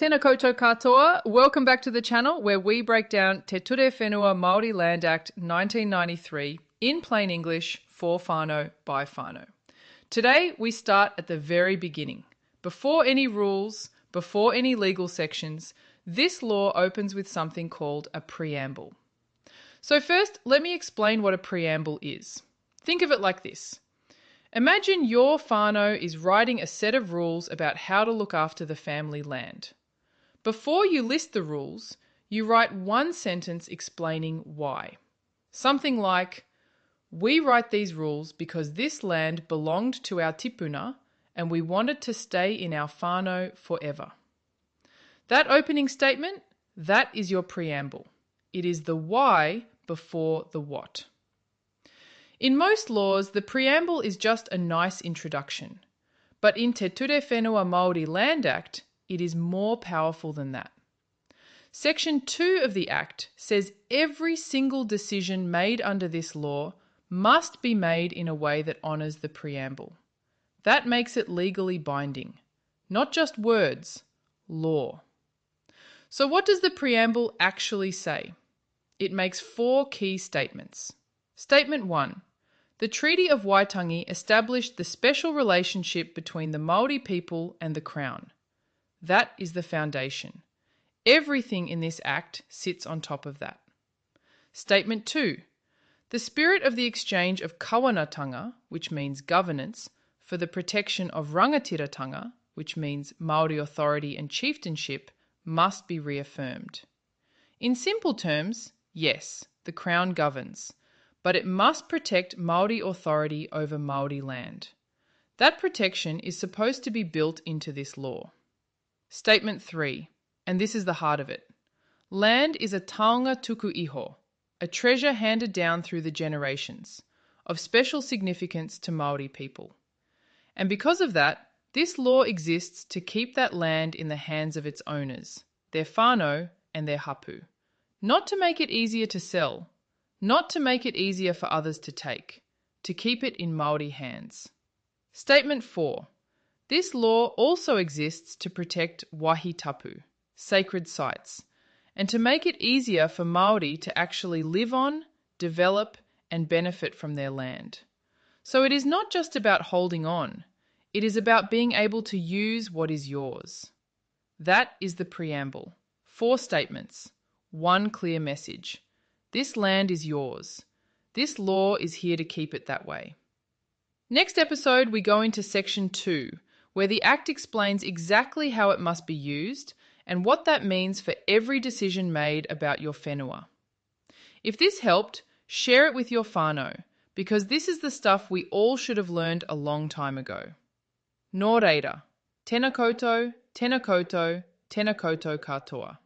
Tēnā koutou katoa. Welcome back to the channel where we break down Te Ture Whenua Māori Land Act 1993 in plain English for whānau by whānau. Today we start at the very beginning. Before any rules, before any legal sections, this law opens with something called a preamble. So first, let me explain what a preamble is. Think of it like this. Imagine your whānau is writing a set of rules about how to look after the family land. Before you list the rules, you write one sentence explaining why. Something like, we write these rules because this land belonged to our tipuna and we wanted to stay in our whānau forever. That opening statement, that is your preamble. It is the why before the what. In most laws, the preamble is just a nice introduction. But in Te Ture Whenua Māori Land Act, it is more powerful than that. Section 2 of the Act says every single decision made under this law must be made in a way that honours the preamble. That makes it legally binding. Not just words, law. So what does the preamble actually say? It makes 4 key statements. Statement 1. The Treaty of Waitangi established the special relationship between the Māori people and the Crown. That is the foundation. Everything in this Act sits on top of that. Statement 2. The spirit of the exchange of kawanatanga, which means governance, for the protection of rangatiratanga, which means Māori authority and chieftainship, must be reaffirmed. In simple terms, yes, the Crown governs, but it must protect Māori authority over Māori land. That protection is supposed to be built into this law. Statement 3, and this is the heart of it. Land is a taonga tuku iho, a treasure handed down through the generations, of special significance to Māori people. And because of that, this law exists to keep that land in the hands of its owners, their whānau and their hapu. Not to make it easier to sell, not to make it easier for others to take, to keep it in Māori hands. Statement 4. This law also exists to protect wahi tapu, sacred sites, and to make it easier for Māori to actually live on, develop, and benefit from their land. So it is not just about holding on, it is about being able to use what is yours. That is the preamble. 4 statements, 1 clear message. This land is yours. This law is here to keep it that way. Next episode, we go into section 2, where the Act explains exactly how it must be used and what that means for every decision made about your whenua. If this helped, share it with your whānau, because this is the stuff we all should have learned a long time ago. Nō reira, tēnā koutou, tēnā koutou, tēnā koutou katoa.